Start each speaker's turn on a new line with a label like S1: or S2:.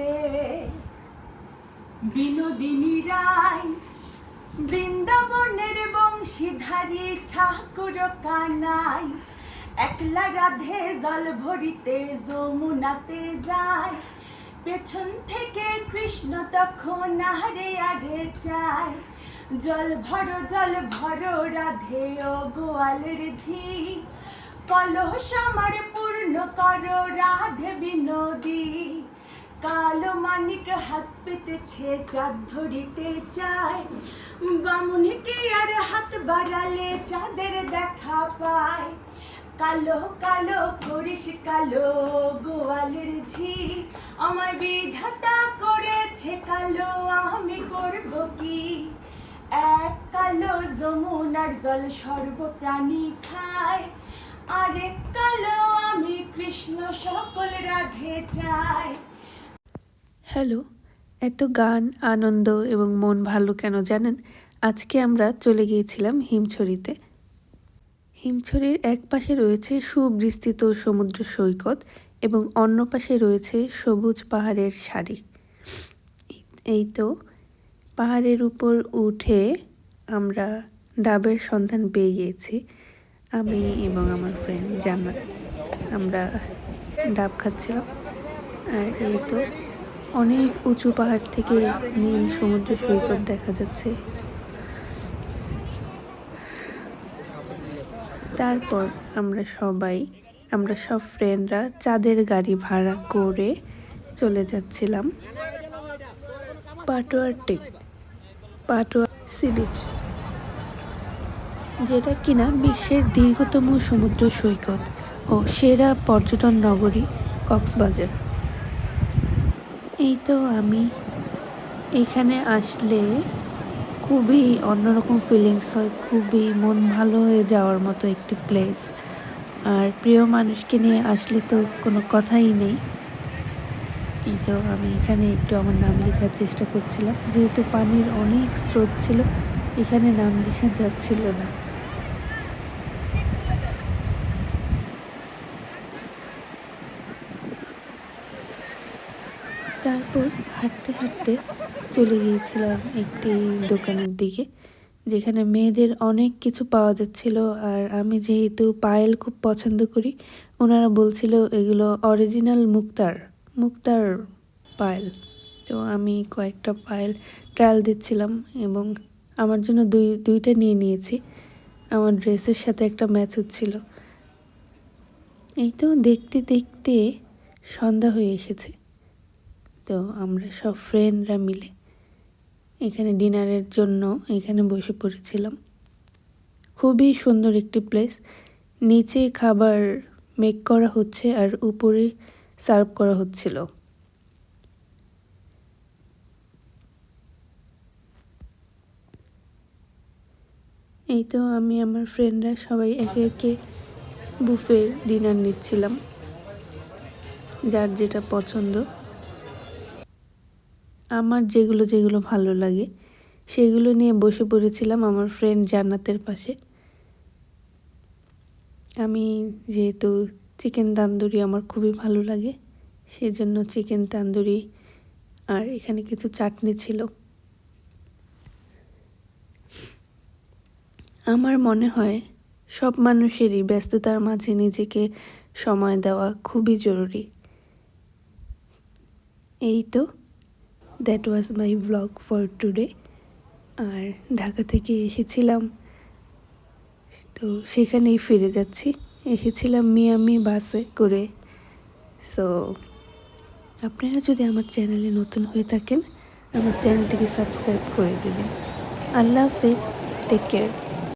S1: রাধে। বিনোদিনী রায় বৃন্দাবনের বংশীধারী ঠাকুর কানাই, একলা রাধে জল ভরিতে যমুনাতে যায়। পেছন থেকে কৃষ্ণ তখন আরে আরে চায়, জল ভরো রাধে ও গোয়ালের ঝি, কলস আমার পূর্ণ করো রাধে বিনোদী। কালো মানিক হাত পেতেছে চাঁদ ধরিতে চায়, বামুনিকে আর হাত বাড়ালে চাঁদের দেখা পায়। কালো কালো করিস কালো গোয়ালের ঝি, আমায় বিধাতা করেছে কালো, আমি করব কি? এক কালো যমুনার জল সর্বপ্রাণী খায়, আরেক কালো আমি কৃষ্ণ সকল রাধে চাই।
S2: হ্যালো, এত গান, আনন্দ এবং মন ভালো কেন জানেন? আজকে আমরা চলে গিয়েছিলাম হিমছড়িতে। হিমছড়ির এক পাশে রয়েছে সুবিস্তৃত সমুদ্র সৈকত এবং অন্য পাশে রয়েছে সবুজ পাহাড়ের সারি। এই তো পাহাড়ের উপর উঠে আমরা ডাবের সন্ধান পেয়ে গিয়েছি। আমি এবং আমার ফ্রেন্ড জান্নাত আমরা ডাব খাচ্ছিলাম। আর এই তো অনেক উঁচু পাহাড় থেকে নীল সমুদ্র সৈকত দেখা যাচ্ছে। তারপর আমরা সব ফ্রেন্ডরা চাঁদের গাড়ি ভাড়া করে চলে যাচ্ছিলাম পাটোয়া সি বিচ, যেটা কিনা বিশ্বের দীর্ঘতম সমুদ্র সৈকত ও সেরা পর্যটন নগরী কক্সবাজার। এই তো আমি এখানে আসলে খুবই অন্যরকম ফিলিংস হয়, খুবই মন ভালো হয়ে যাওয়ার মতো একটি প্লেস। আর প্রিয় মানুষকে নিয়ে আসলে তো কোনো কথাই নেই। এই তো আমি এখানে একটু আমার নাম লেখার চেষ্টা করছিলাম, যেহেতু পানির অনেক স্রোত ছিল, এখানে নাম লেখা যাচ্ছিল না। তারপর হাঁটতে হাঁটতে চলে গিয়েছিলাম একটি দোকানের দিকে, যেখানে মেয়েদের অনেক কিছু পাওয়া যাচ্ছিল। আর আমি যেহেতু পায়েল খুব পছন্দ করি, ওনারা বলছিল এগুলো অরিজিনাল মুক্তার পায়েল। তো আমি কয়েকটা পায়েল ট্রায়াল দিচ্ছিলাম এবং আমার জন্য দুইটা নিয়ে নিয়েছি। আমার ড্রেসের সাথে একটা ম্যাচ হচ্ছিল। এই তো দেখতে দেখতে সন্ধ্যা হয়ে এসেছে। তো আমরা সব ফ্রেন্ডরা মিলে এখানে ডিনারের জন্য এখানে বসে পড়েছিলাম। খুবই সুন্দর একটি প্লেস। নিচে খাবার মেক করা হচ্ছে আর উপরে সার্ভ করা হচ্ছিল। এই তো আমি আমার ফ্রেন্ডরা সবাই একে একে বুফে ডিনার নিচ্ছিলাম, যার যেটা পছন্দ। আমার যেগুলো ভালো লাগে সেগুলো নিয়ে বসে পড়েছিলাম আমার ফ্রেন্ড জান্নাতের পাশে। আমি যেহেতু চিকেন তান্দুরি আমার খুবই ভালো লাগে, সেজন্য চিকেন তান্দুরি আর এখানে কিছু চাটনি ছিল। আমার মনে হয় সব মানুষেরই ব্যস্ততার মাঝে নিজেকে সময় দেওয়া খুবই জরুরি। এই তো that was my blog for today. আর ঢাকা থেকে এসেছিলাম, তো সেখানেই ফিরে যাচ্ছি। এসেছিলাম মিয়ামি বাসে করে। সো আপনারা যদি আমার চ্যানেলে নতুন হয়ে থাকেন, আমার চ্যানেলটিকে সাবস্ক্রাইব করে দেবেন। আল্লাহ হাফেজ, টেক কেয়ার।